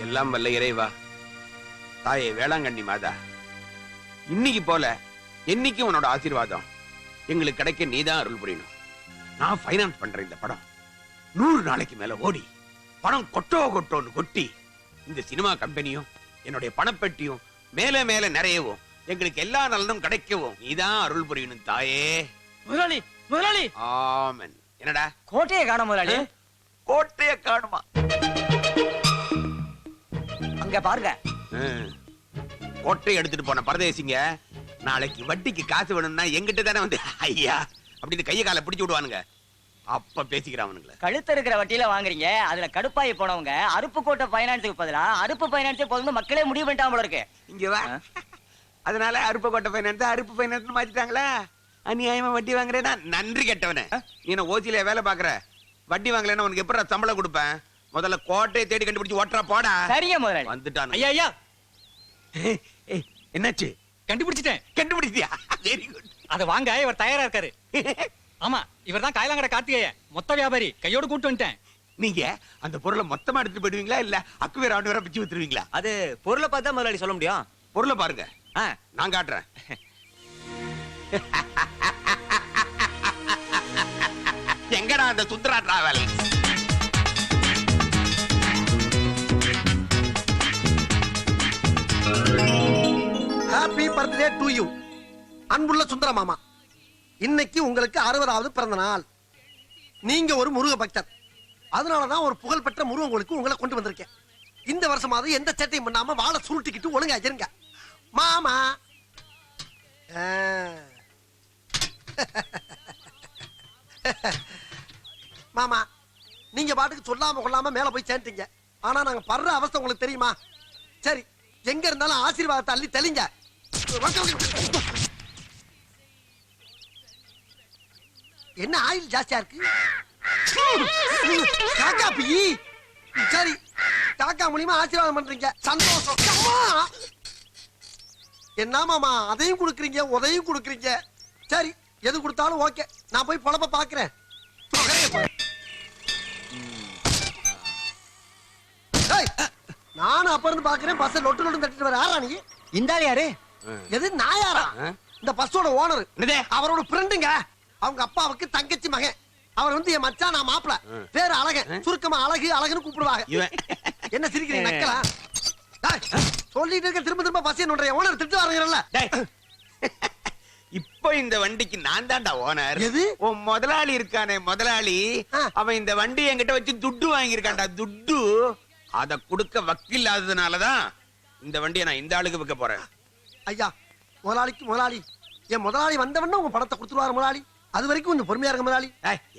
எல்லாம் வல்ல இறைவா, தாயே வேளாங்கண்ணி மாதா, இன்னைக்கு போல என்னைக்கு உன்னோட ஆசீர்வாதம் எங்களுக்கு கிடைக்க நீதான் அருள் புரியணும். நான் பைனான்ஸ் பண்றேன் இந்த படம் 100 நாளைக்கு மேல ஓடி பணம் கொட்டோன்னு கொட்டி இந்த சினிமா கம்பெனியும் என்னுடைய பணப்பெட்டியும் மேல மேல நிறையவும் எங்களுக்கு எல்லா நலனும் கிடைக்கவும் நீதான் அருள் புரியணும் தாயே. முதலாளி முதலாளி. ஆமென். என்னடா கோட்டையை காணோம் முதலாளி. கோட்டையை காணுமா? அங்க பாருங்க. கோட்டையை எடுத்துட்டு போன பரதேசிங்க நாளைக்கு வட்டிக்கு காசு வேணும்னா எங்கிட்ட தானே வந்து ஐயா அப்படின்னு கையை காலை பிடிச்சு விடுவானுங்க. அப்ப பேசிக்கிறானுங்களே. கழுத்து இருக்கிற வட்டியில வாங்குறீங்க, அதுல கடுப்பாயி போனவங்க அருப்புக்கோட்டை பைனான்ஸுக்கு பதிலா அருப்பு பைனான்ஸே போதும்னு மக்களே முடிவு பண்ணிட்டாங்க போல இருக்கு. இங்க வா. அதனால அருப்புக்கோட்டை பைனான்ஸ் அருப்பு பைனான்ஸ் மாத்திட்டாங்களா? அநியாயமா வட்டி வாங்குறேன்னா நன்றி கெட்டவனே. நீ ஓசியில வேலை பாக்குற, வட்டி வாங்கலன்னா உனக்கு எப்படி சம்பளம் கொடுப்பேன்? முதல்ல கோட்டையை தேடி கண்டுபிடிச்சு ஓட்டுறா போடா. சரிங்க முதலாளி. வந்துட்டான். ஐயா ஐயா, என்னாச்சு? கண்டுபிடிச்சிட்டேன். கண்டுபிடிச்சியா? Very good. அத வாங்க இவர் தயாரா இருக்காரு. ஆமா, இவர்தான் காயலாங்கட கார்த்திகேயன், மொத்த வியாபாரி. கையோடு கூட்டு வந்துட்டேன். நீங்க அந்த பொருளை மொத்தமா எடுத்துட்டு போயிடுவீங்களா இல்ல அக்குவே ரவுண்ட் வர பிச்சு வித்துருவீங்களா? அது பொருளை பார்த்தா முதலாளி சொல்ல முடியும். பொருளை பாருங்க, நான் காட்டுறேன். எங்கடா அந்த Sundara travel? Happy birthday to you அன்புள்ள சுந்தர மாமா. இன்னைக்கு உங்களுக்கு 60வது பிறந்த நாள். நீங்க ஒரு முருக பக்தர், அதனாலதான் ஒரு புகழ்பெற்ற முருகன் கோயிலுக்கு உங்களை கொண்டு வந்திருக்கேன். இந்த வருஷமாவது எந்த சேட்டையும் பண்ணாம வாழை சுருட்டிக்கிட்டு ஒழுங்கா இருங்க மாமா. மாமா, நீங்க பாட்டுக்கு சொல்லாம கொள்ளாம மேல போய் சேர்ந்தீங்க. ஆனா நாங்க படுற அவஸ்தை உங்களுக்கு தெரியுமா? சரி, எங்க இருந்தாலும் ஆசீர்வாதத்தை அள்ளி தெளிங்க. என்ன ஆயில் ஜாஸ்தியா இருக்கு? காக்கா பீ. சரி, காக்கா மூலியமா ஆசீர்வாதம் பண்றீங்க, சந்தோஷம். என்ன மாமா அதையும் கொடுக்குறீங்க உதையும் கொடுக்குறீங்க. சரி, எது கொடுத்தாலும் ஓகே, நான் போய் பொழப்ப பாக்குறேன். நானும் அப்ப இருந்து பாக்குறேன். பஸ் லொட்டு லொட்டு தட்டிட்டு வர ஆறா நீ? இந்த ஆள் யாரு? எது நாயாரா? இந்த பஸ்ஸோட ஓனர், அவரோட ஃப்ரெண்டுங்க. அவங்க அப்பாவுக்கு தங்கச்சி மகன். அவர் வந்து என் மச்சான், நான் மாப்பிள. பேரு அழகன், சுருக்கமா அழகு அழகுன்னு கூப்பிடுவாங்க. என்ன சிரிக்கிறீங்க? நக்கலா சொல்லிட்டு இருக்க. திரும்ப திரும்ப பஸ் என்னோட ஓனர் திட்டு வரீங்கல்ல. இப்போ இந்த வண்டிக்கு நான் தான்டா ஓனர். எது? உன் முதலாளி இருக்கானே முதலாளி, அவன் இந்த வண்டி என்கிட்ட வச்சு துட்டு வாங்கியிருக்கான்டா. துட்டு அத கொடுக்க வக்கில்லாததுனாலதான் இந்த வண்டியை நான் இந்த ஆளுக்கு விற்க போறேன். ஐயா, முதலாளிக்கு முதலாளி, என் முதலாளி வந்தவன உங்க பணத்தை கொடுத்துருவாரு முதலாளி. அது வரைக்கும் கொஞ்சம் பொறுமையா இருக்க முதலாளி.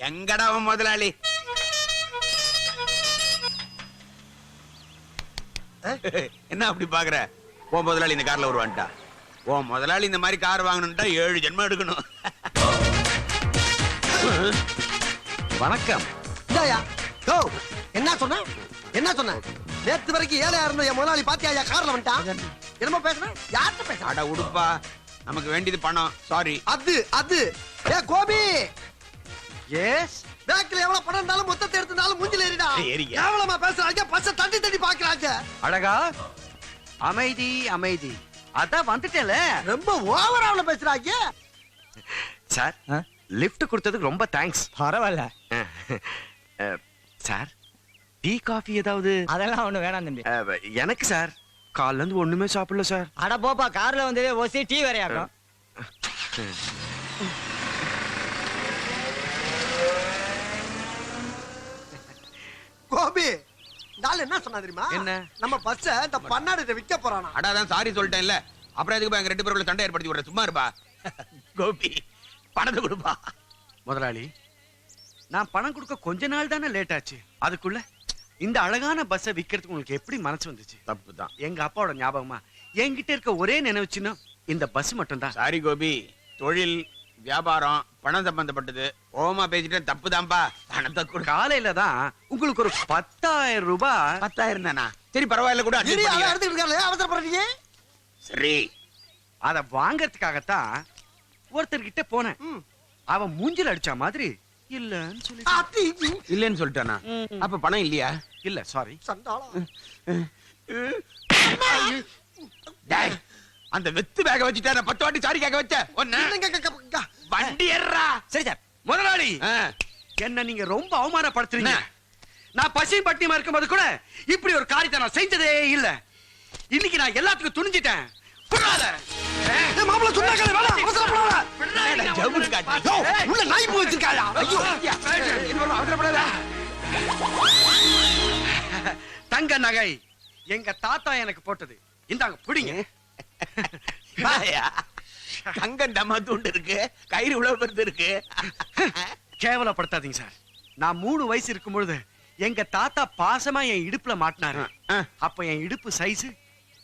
எங்கடா அவன் முதலாளி? என்ன அப்படி பாக்குற? உன் முதலாளி இந்த கார்ல வருவான்டா. உன் முதலாளி இந்த மாதிரி கார் வாங்கணும்டா 7 ஜென்மம் எடுக்கணும். வணக்கம். என்ன சொன்ன? என்ன சொன்ன? நேத்து வரைக்கும் ஏழையா இருந்த என் முதலாளி பாத்தியா கார்ல வந்துட்டான். என்னமோ பேசுற? யார்கிட்ட பேசுற? அட உடுப்பா, நமக்கு வேண்டியது பணம். சாரி. அது ஏ கோபி. எஸ். பேங்க்ல எவ்வளவு பணம் இருந்தாலும் மொத்தத்தை எடுத்துனாலும் மூஞ்சில ஏறிடா. எவ்வளவுமா பேசுறாங்க? பஸ்ஸ தட்டி தட்டி பாக்குறாங்க. அழகா அமைதி அமைதி. அதான் வந்துட்டேல. ரொம்ப ஓவரால பேசுறாங்க. சார், லிஃப்ட் கொடுத்ததுக்கு ரொம்ப தேங்க்ஸ். பரவாயில்ல சார். டீ காஃபி ஏதாவது? அதெல்லாம் ஒண்ணு வேணாம் தம்பி. எனக்கு சார் காலைல இருந்து ஒண்ணுமே சாப்பிடல சார். அட போப்பா, கார்ல வந்து ஓசி டீ வரையாக்கும். கோபி, நாள் என்ன சொன்னா தெரியுமா? என்ன? நம்ம பஸ்ஸ இந்த பண்ணாடிட்ட விக்க போறானா. அடாதான் சாரி சொல்லிட்டேன்ல, அப்புறம் எதுக்கு எங்க 2 பேருக்குள்ள சண்டை ஏற்படுத்தி விடுற? சும்மா இருப்பா. கோபி, பணத்தை கொடுப்பா. முதலாளி, நான் பணம் கொடுக்க கொஞ்ச நாள் தானே லேட் ஆச்சு. அதுக்குள்ள இந்த அழகான பஸ்ஸை விக்கிறதுக்கு உங்களுக்கு எப்படி மனசு வந்துச்சு? தப்புதான். எங்க அப்பாவோட ஞாபகமா என்கிட்ட இருக்க ஒரே நினைவுச்சுன்னா இந்த பஸ் மட்டும் தான். சாரி கோபி, தொழில் வியாபாரம் பணம் சம்பந்தப்பட்டது. ஓமா பேசிட்டு தப்புதான்பா. பணத்தை கொடு. காலையில தான் உங்களுக்கு ஒரு 10,000 ரூபாய். 10,000 தானா? சரி பரவாயில்ல கூட. அவசரப்படுறீங்க. சரி, அத வாங்கறதுக்காகத்தான் ஒருத்தர்கிட்ட போனேன். அவன் மூஞ்சில அடிச்ச மாதிரி இல்லன்னு சொல்லி இல்லன்னு சொல்லிட்டானா? அப்ப பணம் இல்லையா? இல்ல, சாரி. டேய், அந்த வெத்து பேக வச்சுட்டா நான் 10 வாட்டி சாரி கேட்க வச்ச ஒண்ணு வண்டி ஏறா. சரி சார். முதலாளி ஆ, என்ன நீங்க ரொம்ப அவமானப்படுத்துறீங்க. நான் பசி பட்டியமா இருக்கும்போது கூட இப்படி ஒரு காரியத்தை நான் செஞ்சதே இல்ல. இன்னைக்கு நான் எல்லாத்துக்கும் துணிஞ்சிட்டேன். புறாத. மாப்பிள்ள சொன்னாங்க வேணாம், அவசரப்படாத. ஜவுளி காட்டு. யோ, உள்ள நாய் பூ வச்சிருக்காயா? ஐயோ, அவசரப்படாத. தங்க நகை எங்க தாத்தா எனக்கு போட்டது. இந்தாங்க புடிங்க. தங்கம் தம்மா தூண்டு இருக்கு, கயிறு உழவு பெருது இருக்கு. கேவலப்படுத்தாதீங்க சார். நான் 3 வயசு இருக்கும் பொழுது எங்க தாத்தா பாசமா என் இடுப்புல மாட்டினாரு. அப்ப என் இடுப்பு சைஸ்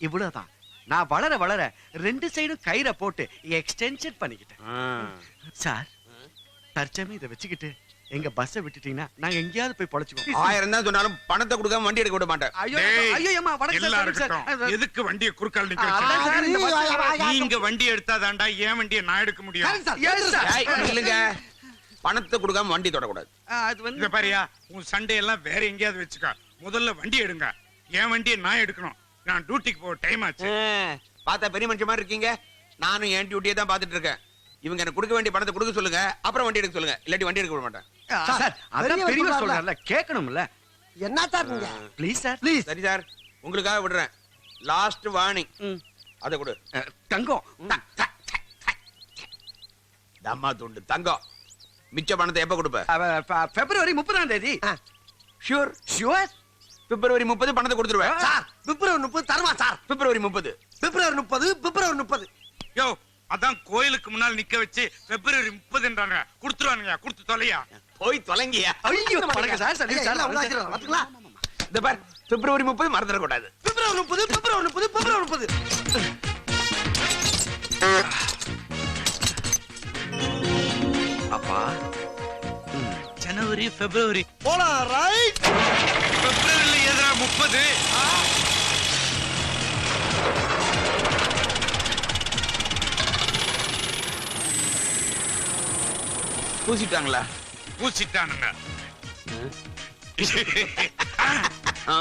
இவ்வளவுதான். நான் வளர வளர 2 சைடும் கயிறை போட்டு எக்ஸ்டென்ஷன் பண்ணிக்கிட்டேன். சார், தற்சமயம் இதை வச்சுக்கிட்டு எங்க பஸ்ஸை விட்டுட்டீங்கன்னா நாங்க எங்கேயாவது போய் பொழைச்சுக்கோம். 1000 தான் சொன்னாலும் பணத்தை கொடுக்காம வண்டி எடுக்க விட மாட்டேன். ஐயோ டேய், ஐயோ அம்மா வணக்கம் எல்லாம் சார். இருக்கட்டும். எதுக்கு வண்டியை குறுக்கால் நிக்க அதான் வச்சீங்க? சார், இந்த பஸ் நீங்க வண்டி எடுத்தாதாண்டா ஏன் வண்டியை நான் எடுக்க முடியும்? Yes, sir. ஏய், இல்லைங்க, பணத்தை கொடுக்காம வண்டி தொடக்கூடாது. அது வந்து இங்க பாரியா, உன் சண்டை எல்லாம் வேற எங்கேயாவது வச்சுக்க. முதல்ல வண்டி எடுங்க. என் வண்டியை நான் எடுக்கணும். நான் டியூட்டிக்கு போக டைம் ஆச்சு. பார்த்தா பெரிய மனுஷன் மாதிரி இருக்கீங்க. நானும் என் டியூட்டியை தான் பார்த்துட்டு இருக்கேன். இவங்க எனக்கு கொடுக்க வேண்டிய பணத்தை கொடுக்க சொல்லுங்க, அப்புறம் வண்டி எடுக்க சொல்லுங்க. இல்லாட்டி வண்டி எடுக்க விட மாட்டேன். சார், அதான் பெரியவர் சொல்றாருல, கேட்கணும்ல. என்ன சார் நீங்க? Please sir, please. சரி சார், உங்களுக்காக விடுறேன். Last warning. அதை கொடு. தங்கம். தம்மா துண்டு தங்கம். மிச்ச பணத்தை எப்ப கொடுப்ப? பிப்ரவரி 30ஆம் தேதி. ஷூர். ஷுவர். பிப்ரவரி 30 பணத்தை கொடுத்துருவேன். சார், பிப்ரவரி 30 தருமா சார்? பிப்ரவரி 30. பிப்ரவரி 30, பிப்ரவரி 30. யோ, அதான் கோயிலுக்கு முன்னால் நிக்க வச்சு பிப்ரவரி 30ன்றாங்க. கொடுத்துருவானுங்க. கொடுத்து தொலையா. போய் தொலைங்கியா. ஐயோ வணக்கம் சார். சரி ஐயா, சார், எல்லாம் உங்க ஆசீர்வாதம். பாத்துக்கலாம். இந்த பார், பிப்ரவரி 30 மறந்துடக்கூடாது. பிப்ரவரி 30, பிப்ரவரி 30, பிப்ரவரி 30. அப்பா, ஜனவரி பிப்ரவரி போலாம், ரைட். பிப்ரவரியில எதிரா 30. பூசிட்டாங்களா? பூசிட்டானுங்க. ஆ.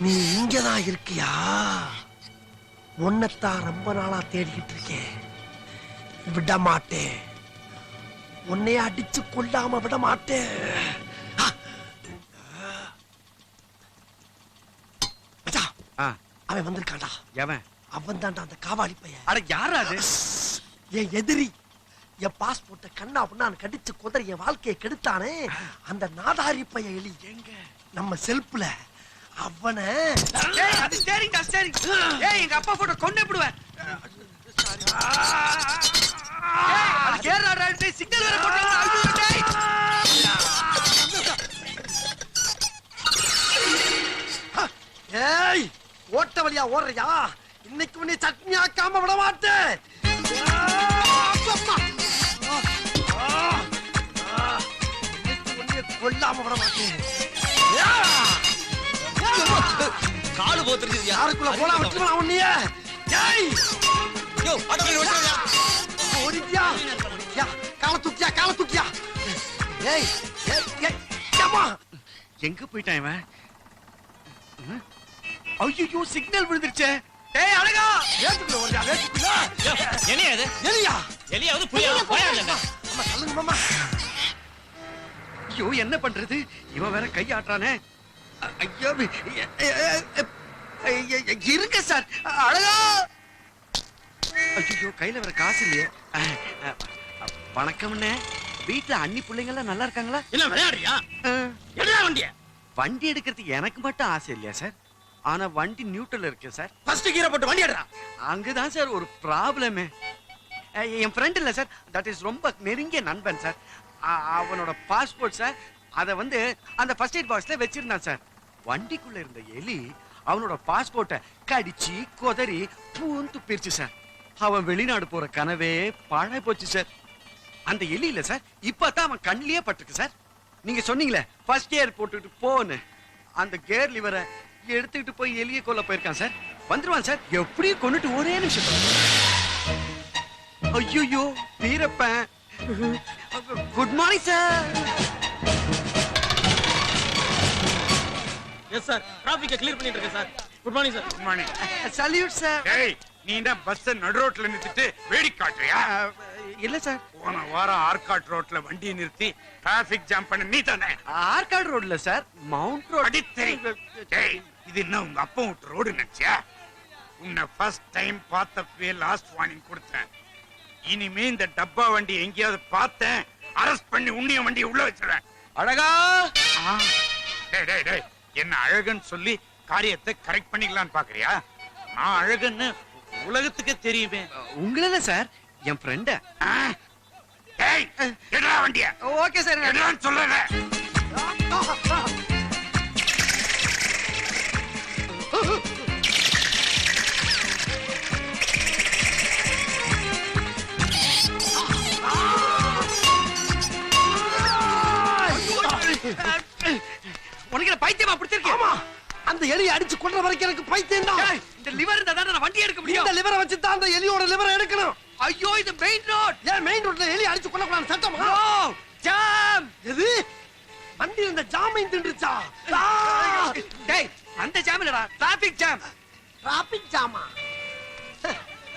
நீ இங்கதான் இருக்கியா? உன்னைத்தான் ரொம்ப நாளா தேடிக்கிட்டு இருக்கேன். விட மாட்டேன். உன்னைய அடிச்சு கொல்லாம விட மாட்டேன். மச்சான், அவன் வந்திருக்கான்டா. எவன்? அவன் தான்டா அந்த காவாலி பையன். அட யாரா அது? என் எதிரி. என் பாஸ்போர்ட்டை கண்ணா நான் கடிச்சு குதறி என் வாழ்க்கையை கெடுத்தானே அந்த நாதாரி பையன். எலி எங்க? நம்ம செல்ஃப்ல. அவனை அது சரிங்கடா, சரி. ஏய், எங்க அப்பா போட்டோ கொண்டே விடுவேன். அது கேரளா சிக்னல் வேற போட்டாங்க. ஐயோ டேய். ஏய், ஓட்ட வழியா ஓடுறியா? இன்னைக்கு உன்னை சட்னி ஆக்காம விட மாட்டேன். கொல்லாம விட மாட்டேன். காலு போத்துருச்சு. யாருக்குள்ள போலாம் விட்டுருவான் உன்னைய. ஏய், யோ அடங்க ஓடுறியா? ஓடியா? யா, கால தூக்கியா, கால தூக்கியா. ஏய், ஏய், ஏய், அம்மா. எங்க போயிட்டான் இவன்? ஐயோ சிக்னல் விழுந்துருச்சே. டேய் அழகா, வேட்டுக்குள்ள ஓடியா, வேட்டுக்குள்ள. என்னையா இது? எலியா? எலியாவது புலியா? போயாங்க. அம்மா சொல்லுங்க மாமா. ஐயோ என்ன பண்றது? இவன் வேற கை ஆட்டுறானே. ஐயோ இருங்க சார். அழகா. ஐயோ கையில வேற காசு இல்லையே. வணக்கம்ண்ணே. வீட்டுல அண்ணி பிள்ளைங்க எல்லாம் நல்லா இருக்காங்களா? என்ன விளையாடுறியா? என்ன வண்டிய? வண்டி எடுக்கிறதுக்கு எனக்கு மட்டும் ஆசை இல்லையா சார்? ஆனா வண்டி நியூட்ரல் இருக்கு சார். ஃபர்ஸ்ட் கீரை போட்டு வண்டி எடுறா. அங்கதான் சார் ஒரு ப்ராப்ளமே. என் ஃப்ரெண்ட் இல்ல சார், தட் இஸ் ரொம்ப நெருங்கிய நண்பன் சார். அவனோட பாஸ்போர்ட் சார், அதை வந்து அந்த ஃபர்ஸ்ட் எய்ட் பாக்ஸ்ல வச்சிருந்தான் சார். வண்டிக்குள்ள இருந்த எலி அவனோட பாஸ்போர்ட்டை கடிச்சு கொதறி பூந்து பிரிச்சு சார். அவன் வெளிநாடு போற கனவே பாழாய் போச்சு சார். அந்த எலி இல்ல சார், இப்பதான் அவன் கண்ணிலேயே பட்டிருக்கு சார். நீங்க சொன்னீங்களே ஃபர்ஸ்ட் கியர் போட்டுட்டு போன்னு, அந்த கேர் லிவரை எடுத்துக்கிட்டு போய் எலியை கொல்ல போயிருக்கான் சார். வந்துருவான் சார், எப்படியும் கொண்டுட்டு ஒரே நிமிஷம். ஐயோ Veerappan, good morning sir. Yes sir, டிராபிக்க கிளியர் பண்ணிட்டு இருக்கேன் sir. Good morning sir. Good morning. Salute sir. டேய், நீ என்ன பஸ் நடு ரோட்ல நிறுத்திட்டு வேடிக்கை காட்டுறியா? இல்ல சார், போன வாரம் ஆர்காட் ரோட்ல வண்டியை நிறுத்தி டிராபிக் ஜாம் பண்ண நீ தானே? ஆர்காட் ரோட்ல சார், மவுண்ட் ரோட். அடித்தேன். டேய், இது என்ன உங்க அப்பா விட்டு ரோடு நினைச்சியா? உன்னை ஃபர்ஸ்ட் டைம் பார்த்தப்பவே லாஸ்ட் வார்னிங் கொடுத்தேன். இனிமே இந்த டப்பா வண்டி எங்கேயாவது பார்த்தேன், அரெஸ்ட் பண்ணி உன்னிய வண்டியை உள்ள வச்சிருவேன். அழகா. டேய் டேய் டேய், என்ன அழகுன்னு சொல்லி காரியத்தை கரெக்ட் பண்ணிக்கலாம்னு பாக்குறியா? நான் அழகுன்னு உலகத்துக்கே தெரியுமே. உங்கள சார், என் ஃப்ரெண்ட. டேய், எடுடா வண்டிய. Okay sir. எடுடான்னு சொல்றேன். உனக்கு பைத்தியமா பிடிச்சிருக்கு? ஆமா, அந்த எலியை அடிச்சு கொல்ற வரைக்கும் எனக்கு பைத்தியம் தான். இந்த லிவர் இருந்தா தான் நான் வண்டி எடுக்க முடியும். இந்த லிவரை வச்சு தான் அந்த எலியோட லிவரை எடுக்கணும். ஐயோ, இது மெயின் ரோட். ஏன் மெயின் ரோட்ல எலி அடிச்சு கொல்லக்கூடாது சட்டமா? ஜாம். எது? வண்டி இந்த ஜாமைன் தின்றுச்சா? டேய், அந்த ஜாம் இல்லடா, டிராபிக் ஜாம். டிராபிக் ஜாமா?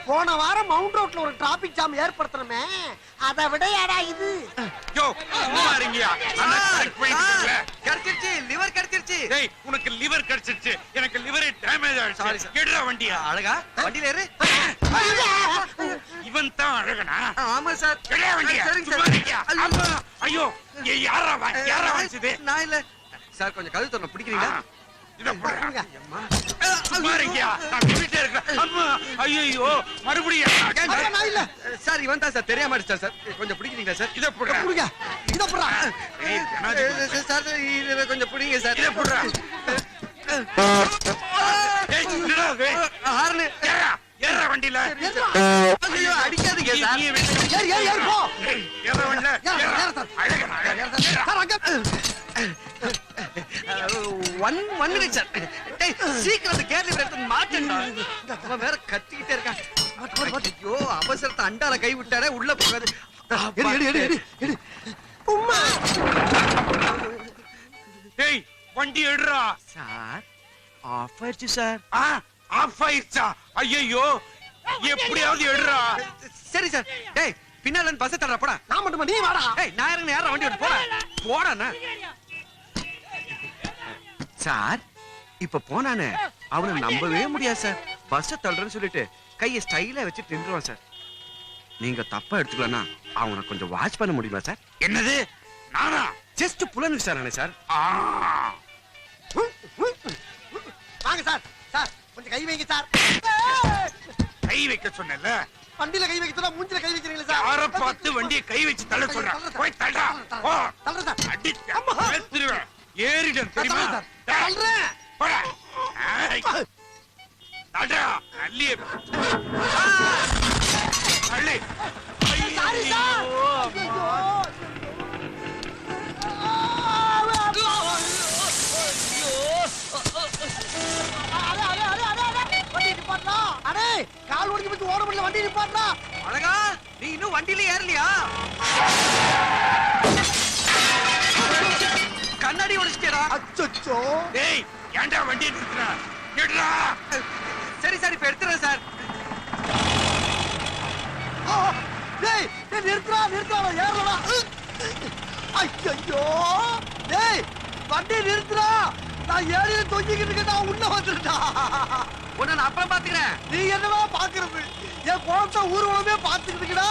போன வாரம் மவுண்ட் ரோட்ல ஒரு டிராபிக் ஜாம் ஏற்படுத்தணுமே, அதை விடையாடா இது? யோ, சும்மா இருங்கயா. நான் கரெக்ட் பண்ணிட்டேன்ல. கிடைச்சிருச்சு, லிவர் கிடைச்சிருச்சு. டேய், உனக்கு லிவர் கிடைச்சிருச்சு, எனக்கு லிவரே டேமேஜ் Sorry, ஆயிடுச்சு. sir. எடுடா வண்டியா. அழகா, வண்டியில ஏறு. இவன் தான் அழகனா? ஆமா சார். எடுடா வண்டியா. சரிங்க சும்மா சார். இருங்கயா. அம்மா, ஐயோ, யாரா வாங்குது? நான் இல்ல சார், கொஞ்சம் கழுத்து தொண்ண பிடிக்கிறீங்களா? இத போடுங்க. சும்மா இருங்கயா. நான் சொல்லிட்டே இருக்கேன். அம்மா, ஐயோ, மறுபடியும் நான் இல்ல. சார், இவன் தான் சார், தெரியாம அடிச்சார் சார். கொஞ்சம் பிடிக்கிறீங்களா சார்? இத போடுறா. புடுங்க, இத புடுறா. ஏய், ஜனாதிபதி. சார், இத கொஞ்சம் பிடிங்க சார். இத போடுறா. ஏய், என்னடா இது? ஹார்ன். ஏறா வண்டியில. ஐயோ, அடிக்காதீங்க சார். நீ வெட்டு. ஏறு ஏறு ஏறு போ. ஏய், ஏறா வண்டியில. ஏறு, ஏறா. ஏறு சார். அழகனா, அழகனா. சார், அங்க. One minute sir. டேய், சீக்கிரம் அந்த கேர் லிவர் எடுத்து மாட்டேன்டா. அவன் வேற கத்திக்கிட்டே இருக்கான். ஐயோ, அவசரத்தை அண்டால கை விட்டாரே, உள்ள போகாது. எடு எடு எடு எடு எடு. உம்மா. டேய், வண்டி எடுறா. சார், ஆஃப் ஆயிடுச்சு சார். ஆஃப் ஆயிடுச்சா? ஐயோ, எப்படியாவது எடுறா. சரி சார். டேய், பின்னால இருந்து பஸ் தரடா, போடா. நான் மட்டுமா, நீ வாடா. டேய், நான் இறங்க யாரா வண்டி ஓட்டு போடா. போடாண்ணா. சார், இப்ப போனானே, அவனை நம்பவே முடியாது சார். பஸ் தள்ளுறேன்னு சொல்லிட்டு கையை ஸ்டைலா வச்சு நின்றுவான் சார். நீங்க தப்பா எடுத்துக்கலன்னா அவனை கொஞ்சம் வாட்ச் பண்ண முடியுமா சார்? என்னது? நானா? ஜஸ்ட் புலன் விசாரணை சார். வாங்க சார். சார், கொஞ்சம் கை வைங்க சார். கை வைக்க சொன்னல. வண்டியில கை வைக்க சொன்னா மூஞ்சில கை வைக்கிறீங்களா சார்? யார பார்த்து வண்டியை கை வச்சு தள்ள சொல்றேன். போய் தள்ளா. போ. தள்ளுற சார். அடி. ஏத்துருவேன். ஏறிடும் தெரியுமா? தள்ளுறேன். போடா. ஏய். தள்ளா. அள்ளியே. அள்ளி. Sorry sir. வண்டி நிப்பாட்டா. அடே, கால் ஒடிஞ்சு போச்சு, ஓட முடியல, வண்டி நிப்பாட்டா. அழகா, நீ இன்னும் வண்டியில ஏறலையா? கண்ணாடி உடைச்சிட்டேடா. அச்சச்சோ. டேய், ஏன்டா வண்டியை நிறுத்துற? எடுடா. சரி சார், இப்ப எடுத்துறேன் சார். டேய், டேய் நிறுத்துடா, நிறுத்துடா, ஏறலடா. ஐயோ. டேய், வண்டி நிறுத்துடா. நான் ஏறில தொங்கிக்கிட்டு இருக்கேன், நான் உள்ள வந்துட்டா. உன்னை நான் அப்புறம் பாத்துக்கிறேன். நீ என்னவா பாக்குறது? என் குழந்தை ஊர்வலமே பாத்துக்கிட்டு இருக்கடா.